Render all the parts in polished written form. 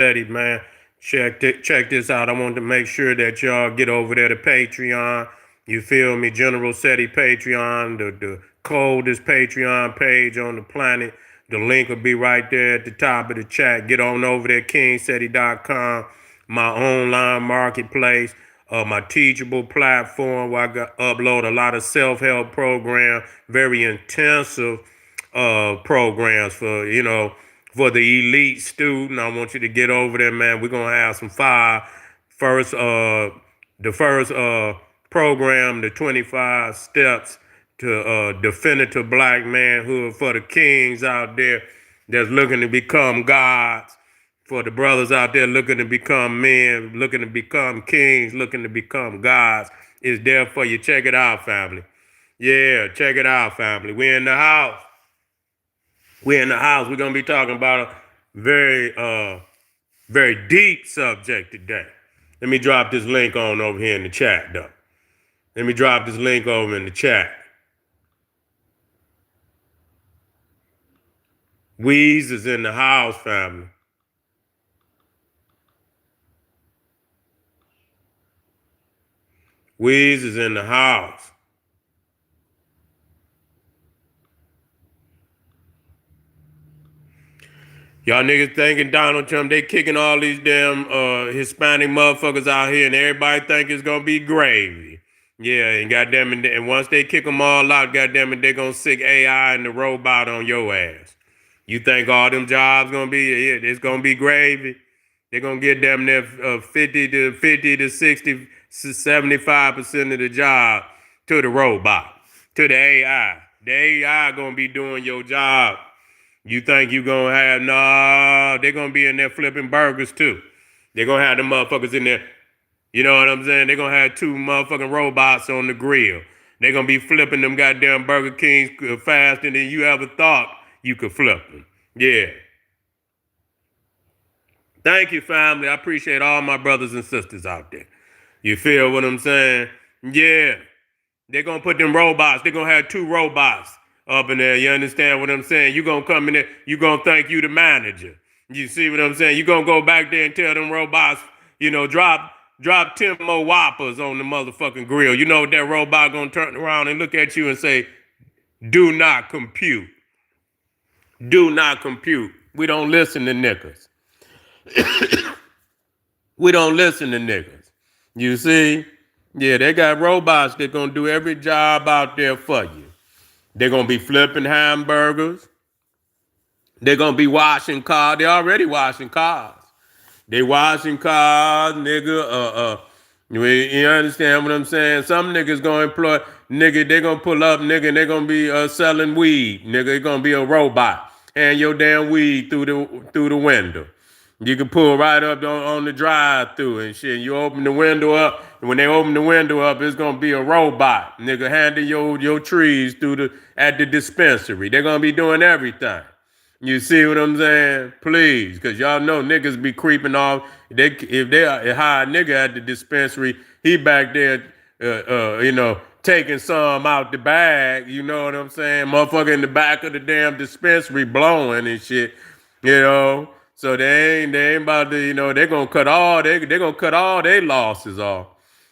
Steady, man. Check this out. I want to make sure that y'all get over there to Patreon. You feel me? General SETI Patreon, the coldest Patreon page on the planet. The link will be right there at the top of the chat. Get on over there, kingseti.com, my online marketplace, my teachable platform where upload a lot of self-help programs, very intensive programs for the elite student. I want you to get over there, man. We're gonna have some fire. First, the first program, the 25 steps to definitive black manhood for the kings out there that's looking to become gods. For the brothers out there looking to become men, looking to become kings, looking to become gods, is there for you. Check it out, family. Yeah, check it out, family. We're in the house. We're in the house. We're gonna be talking about a very deep subject today. Let me drop this link on over here in the chat, though. Let me drop this link over in the chat. Weez is in the house, family. Weez is in the house. Y'all niggas thinking Donald Trump, they kicking all these damn Hispanic motherfuckers out here and everybody think it's gonna be gravy. Yeah, and goddamn it, and once they kick them all out, goddamn it, they gonna sick AI and the robot on your ass. You think all them jobs gonna be, it's gonna be gravy? They're gonna get damn near 50 to 60, 75% of the job to the robot, to the AI. The AI gonna be doing your job. You think you gonna have, nah, they're gonna be in there flipping burgers too. They're gonna have them motherfuckers in there. You know what I'm saying? They're gonna have two motherfucking robots on the grill. They're gonna be flipping them goddamn Burger Kings faster than you ever thought you could flip them. Yeah. Thank you, family. I appreciate all my brothers and sisters out there. You feel what I'm saying? Yeah. They're gonna put them robots. They're gonna have two robots up in there. You understand what I'm saying? You gonna come in there, you gonna think you the manager. You see what I'm saying? You gonna go back there and tell them robots, drop 10 more whoppers on the motherfucking grill. You know what that robot gonna turn around and look at you and say, do not compute. Do not compute. We don't listen to niggas. We don't listen to niggas. You see? Yeah, they got robots that gonna do every job out there for you. They're gonna be flipping hamburgers. They're gonna be washing cars. They already washing cars. They washing cars, nigga. You understand what I'm saying? Some niggas gonna employ, nigga, they gonna pull up, nigga, and they gonna be selling weed. Nigga, it's gonna be a robot. Hand your damn weed through the window. You can pull right up on the drive-through and shit. You open the window up, and when they open the window up, it's gonna be a robot. Nigga, handing your trees at the dispensary. They're gonna be doing everything. You see what I'm saying? Please, because y'all know niggas be creeping off. If they hire a nigga at the dispensary, he back there, taking some out the bag. You know what I'm saying? Motherfucker in the back of the damn dispensary blowing and shit. You know. So they ain't about to, they're gonna cut all their losses off.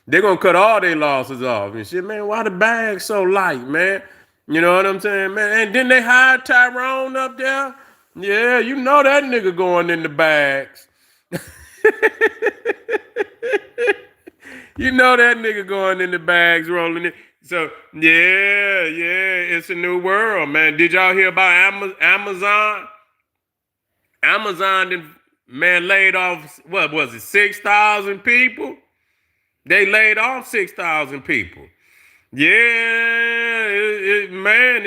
They're gonna cut all their losses off and shit, man. Why the bag so light, man? You know what I'm saying, man? And then they hired Tyrone up there. Yeah, you know that nigga going in the bags. You know that nigga going in the bags, rolling it. So yeah, it's a new world, man. Did y'all hear about Amazon? Amazon, man, laid off, what was it, 6,000 people? They laid off 6,000 people. Yeah, man,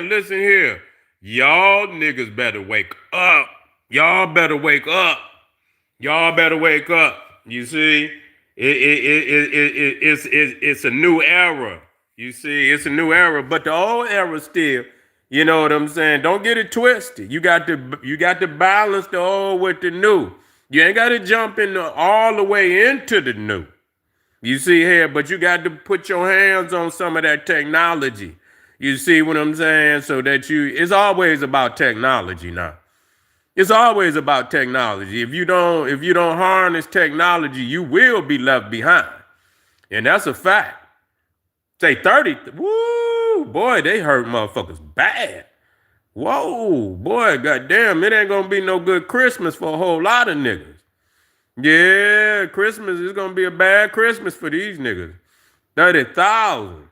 listen here. Y'all niggas better wake up. Y'all better wake up. Y'all better wake up. You see, it's a new era. You see, it's a new era, but the old era still. You know what I'm saying? Don't get it twisted. You got to balance the old with the new. You ain't got to jump all the way into the new. You see here, but you got to put your hands on some of that technology. You see what I'm saying? So that it's always about technology now. It's always about technology. If you don't harness technology, you will be left behind. And that's a fact. Say 30, woo, boy, they hurt motherfuckers bad. Whoa, boy, goddamn, it ain't gonna be no good Christmas for a whole lot of niggas. Yeah, Christmas is gonna be a bad Christmas for these niggas. 30,000.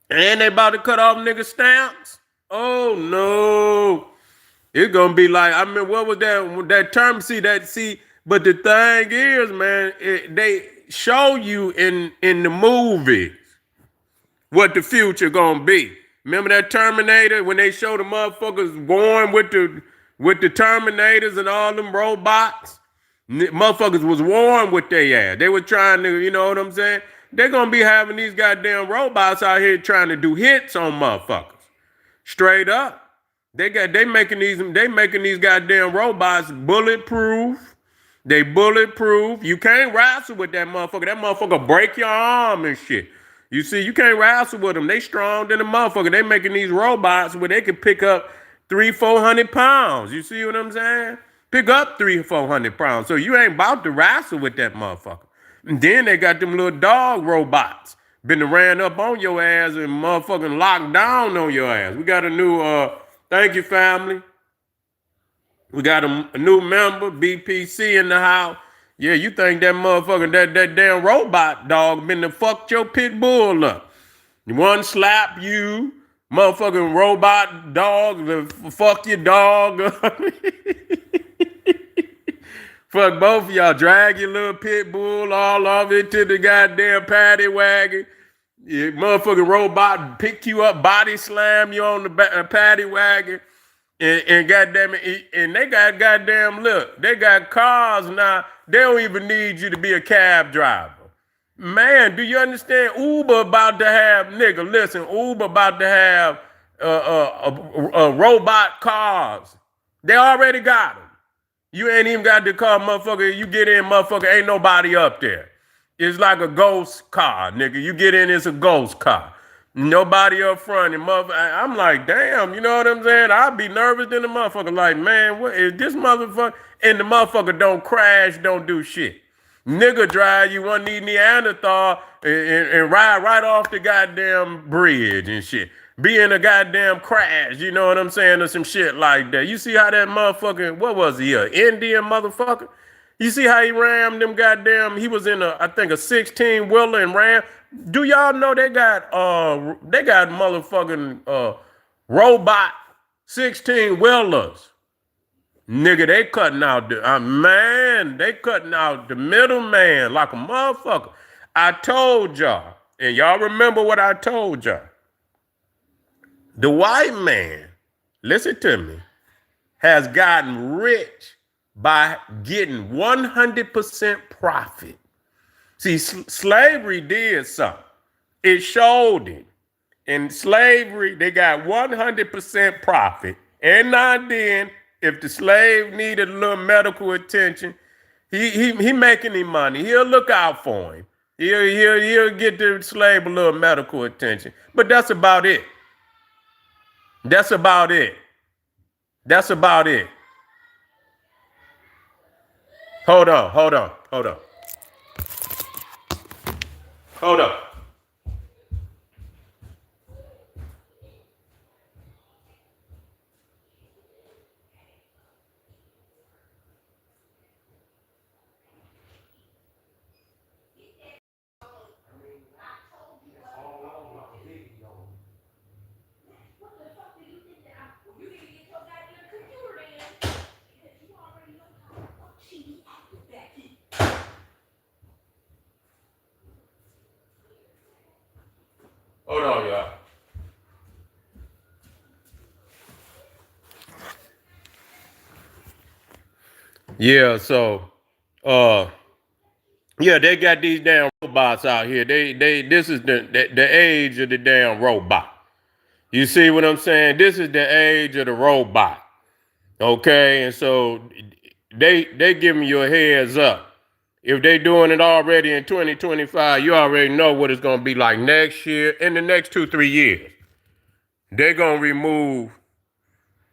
And they about to cut off nigga stamps? Oh no. It's gonna be like, I mean, what was that term? But the thing is, man, they show you in the movies what the future gonna be. Remember that Terminator when they show the motherfuckers born with the Terminators and all them robots? Motherfuckers was warned with their ass. They were trying to, you know what I'm saying? They're gonna be having these goddamn robots out here trying to do hits on motherfuckers. Straight up. They making these goddamn robots bulletproof. They bulletproof. You can't wrestle with that motherfucker. That motherfucker break your arm and shit. You see, you can't wrestle with them. They strong than a motherfucker. They making these robots where they can pick up 300-400 pounds. You see what I'm saying? Pick up 300-400 pounds. So you ain't about to wrestle with that motherfucker. And then they got them little dog robots. Been ran up on your ass and motherfucking locked down on your ass. We got a new thank you, family. We got a new member, BPC in the house. Yeah, you think that motherfucker, that damn robot dog been to fuck your pit bull up. One slap you, motherfucking robot dog, fuck your dog. Fuck both of y'all, drag your little pit bull all off into the goddamn paddy wagon. Yeah, motherfucking robot pick you up, body slam you on the paddy wagon. And goddamn it, and they got goddamn, look, they got cars now. They don't even need you to be a cab driver. Man, do you understand? Uber about to have, nigga, listen, Uber about to have robot cars. They already got them. You ain't even got the car, motherfucker. You get in, motherfucker, ain't nobody up there. It's like a ghost car, nigga. You get in, it's a ghost car. Nobody up front. And I'm like, damn, you know what I'm saying? I'd be nervous than the motherfucker. Like, man, what is this motherfucker? And the motherfucker don't crash, don't do shit. Nigga drive you one need Neanderthal and ride right off the goddamn bridge and shit. Be in a goddamn crash, you know what I'm saying, or some shit like that. You see how that motherfucker, what was he, an Indian motherfucker? You see how he rammed them goddamn, he was in I think a 16-wheeler and ram. Do y'all know they got motherfucking robot 16-wheelers? Nigga, they cutting out they cutting out the middleman like a motherfucker. I told y'all, and y'all remember what I told y'all. The white man, listen to me, has gotten rich by getting 100% profit. See, slavery did something. It showed it. In slavery, they got 100% profit. And now and then, if the slave needed a little medical attention, he making him money. He'll look out for him. He'll get the slave a little medical attention. But that's about it. That's about it. That's about it. Hold on. Hold up. Hold on, y'all. Yeah, so yeah, they got these damn robots out here. This is the age of the damn robot. You see what I'm saying? This is the age of the robot. Okay, and so they giving you a heads up. If they doing it already in 2025, you already know what it's gonna be like next year, in the next 2-3 years. They're gonna remove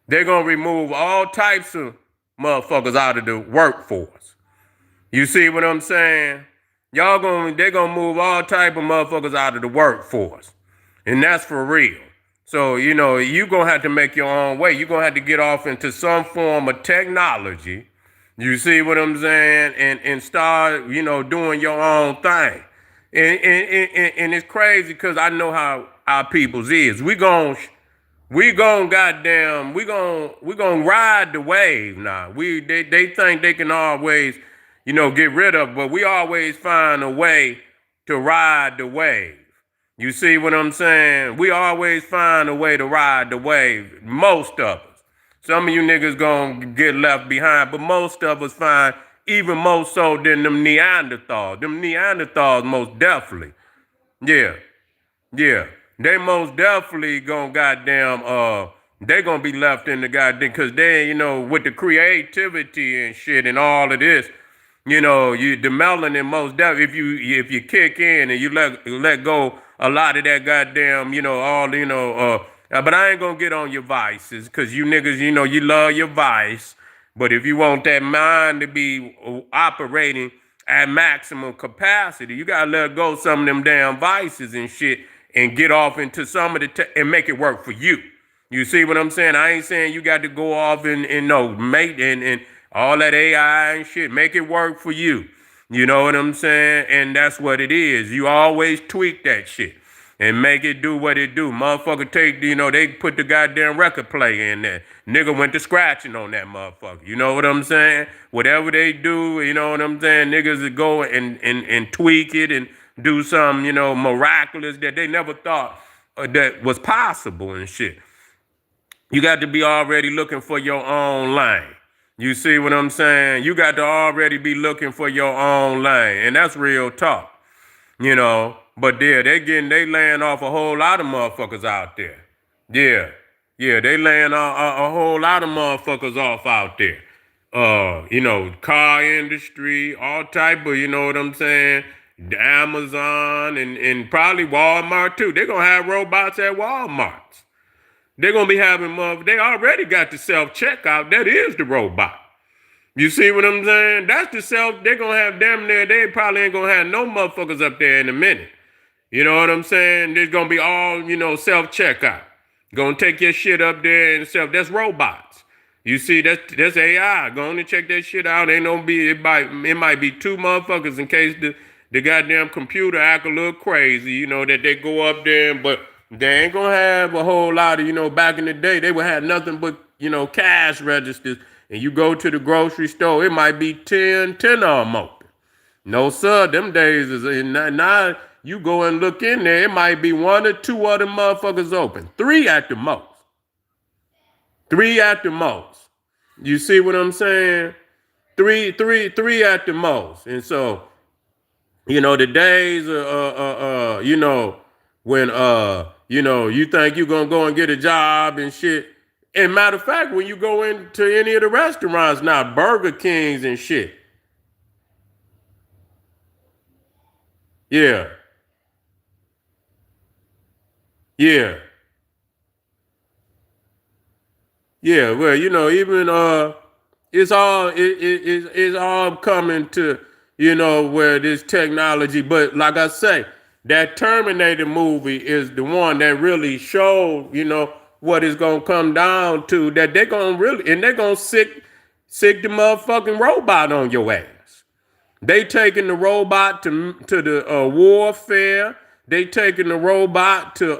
They're gonna remove all types of motherfuckers out of the workforce. You see what I'm saying? They're gonna move all type of motherfuckers out of the workforce. And that's for real. So, you're gonna have to make your own way. You're gonna have to get off into some form of technology. You see what I'm saying? And start, doing your own thing. And it's crazy because I know how our people's is. We gon' ride the wave now. They think they can always, get rid of, but we always find a way to ride the wave. You see what I'm saying? We always find a way to ride the wave. Most of us. Some of you niggas gonna get left behind, but most of us find even more so than them Neanderthals. Them Neanderthals most definitely. Yeah. Yeah, they most definitely gonna they gonna be left in the goddamn, cause they, with the creativity and shit and all of this, the melanin most definitely, if you kick in and you let go a lot of that goddamn, but I ain't gonna get on your vices, cause you niggas, you love your vice, but if you want that mind to be operating at maximum capacity, you gotta let go some of them damn vices and shit and get off into some of and make it work for you. You see what I'm saying? I ain't saying you got to go off and no, make and all that AI and shit. Make it work for you. You know what I'm saying? And that's what it is. You always tweak that shit and make it do what it do. Motherfucker they put the goddamn record player in there. Nigga went to scratching on that motherfucker. You know what I'm saying? Whatever they do, you know what I'm saying? Niggas go and tweak it and do something, miraculous that they never thought that was possible and shit. You got to be already looking for your own lane. You see what I'm saying? You got to already be looking for your own lane. And that's real talk. But yeah, they laying off a whole lot of motherfuckers out there. Yeah. Yeah, they laying a whole lot of motherfuckers off out there. Car industry, all type of, you know what I'm saying? Amazon and probably Walmart too. They're gonna have robots at Walmarts. They're gonna be having they already got the self-checkout. That is the robot. You see what I'm saying? That's the they're gonna have damn near, they probably ain't gonna have no motherfuckers up there in a minute. You know what I'm saying? There's gonna be all, self-checkout. Gonna take your shit up there and that's robots. You see, that's AI. Go on and check that shit out. Ain't no be it might be two motherfuckers in case the goddamn computer act a little crazy, that they go up there, but they ain't gonna have a whole lot of, back in the day, they would have nothing but, cash registers. And you go to the grocery store, it might be 10 of them open. No, sir, them days is now you go and look in there, it might be one or two other motherfuckers open. Three at the most. Three at the most. You see what I'm saying? Three at the most. And so, the days, when, you think you're going to go and get a job and shit. And matter of fact, when you go into any of the restaurants now, Burger Kings and shit. Yeah. Yeah. Yeah, well, even it's all coming to, where this technology, but like I say, that Terminator movie is the one that really showed, what it's gonna come down to, that they're gonna sick the motherfucking robot on your ass. They taking the robot to the warfare. They taking the robot to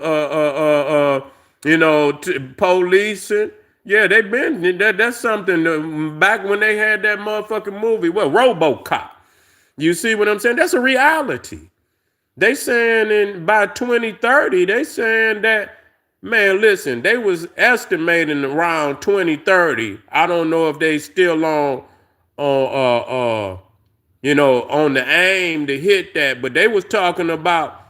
to policing. Yeah, they been that's something back when they had that motherfucking movie. Well, RoboCop. You see what I'm saying? That's a reality. They saying by 2030, they saying that, man, listen, they was estimating around 2030. I don't know if they still on on the aim to hit that, but they was talking about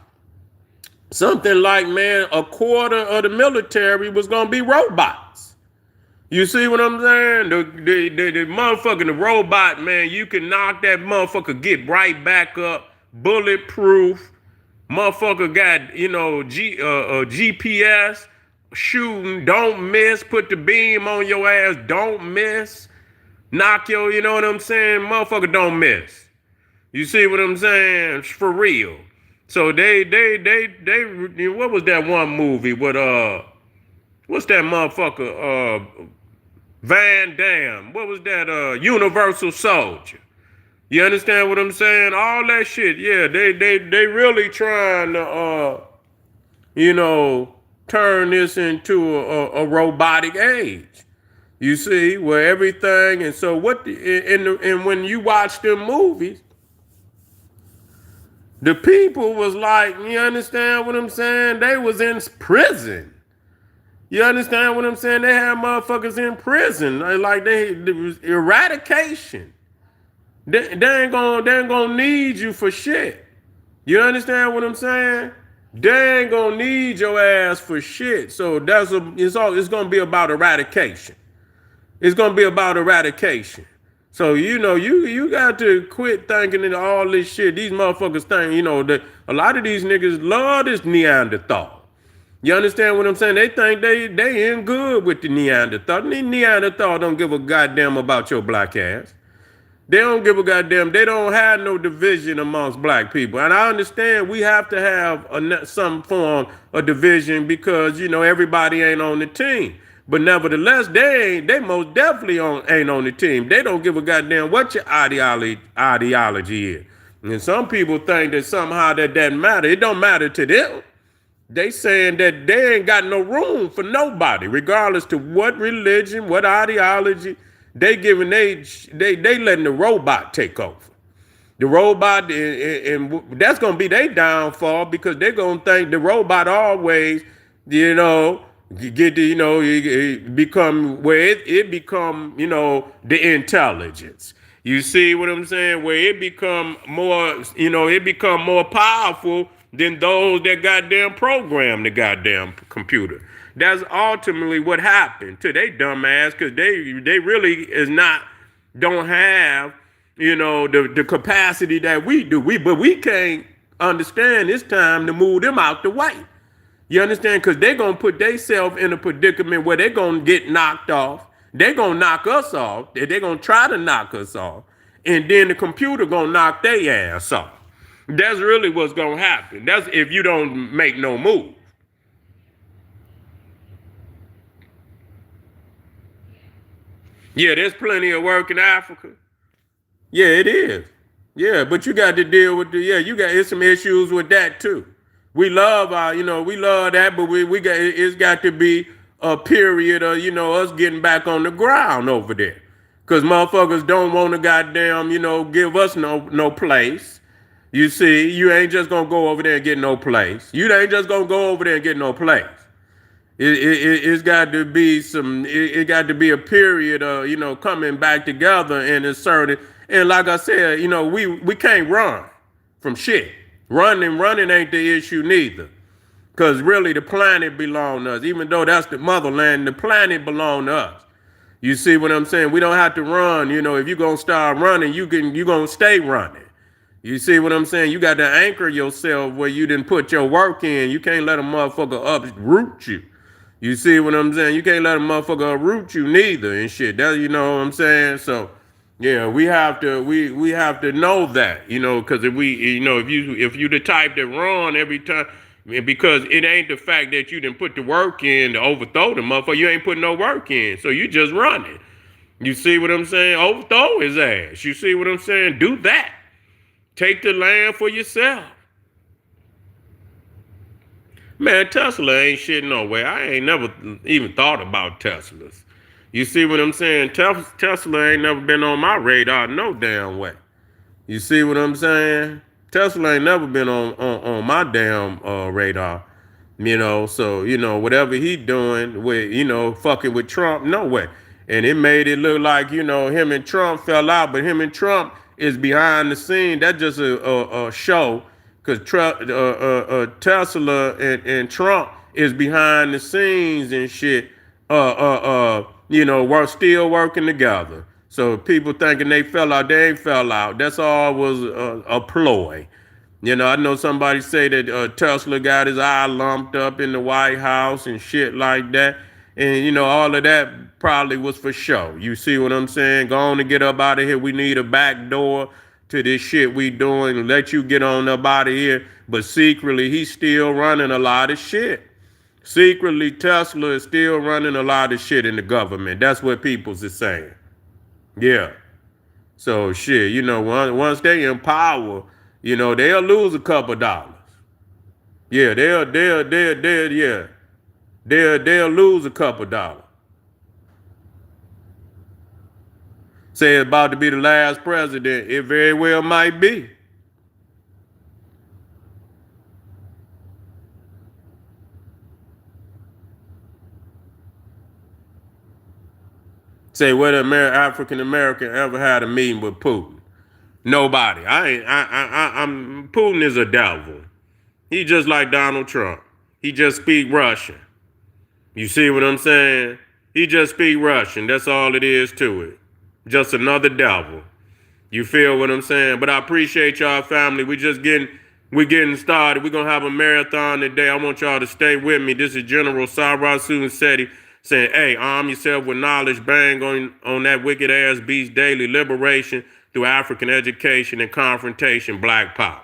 something like, man, a quarter of the military was gonna be robots. You see what I'm saying? The motherfucking the robot, man, you can knock that motherfucker, get right back up, bulletproof. Motherfucker got, GPS, shooting, don't miss, put the beam on your ass, don't miss, knock your, you know what I'm saying? Motherfucker, don't miss. You see what I'm saying? It's for real. So they, what was that one movie with, what's that motherfucker, Van Damme? What was that, Universal Soldier? You understand what I'm saying? All that shit, yeah, they really trying to, you know, turn this into a robotic age. You see, where everything, and so what, and when you watch them movies, the people was like, you understand what I'm saying? They was in prison. You understand what I'm saying? They had motherfuckers in prison. Like there was eradication. They ain't gonna need you for shit. You understand what I'm saying? They ain't gonna need your ass for shit. So it's gonna be about eradication. It's gonna be about eradication. So you know you got to quit thinking that all this shit. These motherfuckers think, you know, that a lot of these niggas love this Neanderthal. You understand what I'm saying? They think they in good with the Neanderthal. The Neanderthal don't give a goddamn about your black ass. They don't give a goddamn. They don't have no division amongst black people. And I understand we have to have some form of division because, you know, everybody ain't on the team. But nevertheless, they most definitely ain't on the team. They don't give a goddamn what your ideology is. And some people think that somehow that doesn't matter. It don't matter to them. They saying that they ain't got no room for nobody, regardless to what religion, what ideology. They giving they letting the robot take over. The robot, and that's gonna be their downfall because they're gonna think the robot always, you know, get the, you know, it become where it become, you know, the intelligence. You see what I'm saying? Where it become more, you know, it become more powerful than those that goddamn program the goddamn computer. That's ultimately what happened to they dumb ass because they really is not, don't have, you know, the capacity that we do. But we can't understand it's time to move them out the way. You understand? Because they're going to put themselves in a predicament where they're going to get knocked off. They're going to knock us off. They're going to try to knock us off. And then the computer going to knock their ass off. That's really what's going to happen. That's if you don't make no move. Yeah, there's plenty of work in Africa. Yeah, it is. Yeah, but you got to deal with you got it's some issues with that too. We love our, you know, we love that, but we got, it's got to be a period of, you know, us getting back on the ground over there. Cause motherfuckers don't want to goddamn, you know, give us no place. You see, you ain't just gonna go over there and get no place. You ain't just gonna go over there and get no place. It's got to be it got to be a period of, you know, coming back together and asserting. And like I said, you know, we can't run from shit. Running ain't the issue neither. Because really the planet belongs to us. Even though that's the motherland, the planet belongs to us. You see what I'm saying? We don't have to run. You know, if you're going to start running, you're going to stay running. You see what I'm saying? You got to anchor yourself where you didn't put your work in. You can't let a motherfucker uproot you. You see what I'm saying? You can't let a motherfucker uproot you neither and shit. That, you know what I'm saying? So yeah, we have to know that, you know, because if we, you know, if you the type that run every time, because it ain't the fact that you didn't put the work in to overthrow the motherfucker, you ain't putting no work in, so you just running. You see what I'm saying? Overthrow his ass. You see what I'm saying? Do that. Take the land for yourself. Man, Tesla ain't shit no way. I ain't never even thought about Teslas. You see what I'm saying? Tesla ain't never been on my radar no damn way. You see what I'm saying? Tesla ain't never been on my damn radar. You know, so, you know, whatever he doing with, you know, fucking with Trump, no way. And it made it look like, you know, him and Trump fell out, but him and Trump is behind the scene. That's just a show because Tesla and Trump is behind the scenes and shit. You know, we're still working together. So people thinking they fell out, they ain't fell out. That's all was a ploy. You know, I know somebody say that Tesla got his eye lumped up in the White House and shit like that. And, you know, all of that probably was for show. You see what I'm saying? Go on and get up out of here. We need a back door to this shit we doing. Let you get on up out of here. But secretly, he's still running a lot of shit. Secretly, Tesla is still running a lot of shit in the government. That's what people's is saying. Yeah. So shit, you know, once they in power, you know, they'll lose a couple dollars. Yeah, they'll lose a couple dollars. Say it's about to be the last president. It very well might be. Say whether African American ever had a meeting with Putin. Nobody. I'm Putin is a devil. He just like Donald Trump. He just speak Russian. You see what I'm saying? He just speak Russian. That's all it is to it. Just another devil. You feel what I'm saying? But I appreciate y'all, family. We're getting started. We're gonna have a marathon today. I want y'all to stay with me. This is General Sarah Seti saying, hey, arm yourself with knowledge, bang on that wicked ass beast daily liberation through African education and confrontation, black power.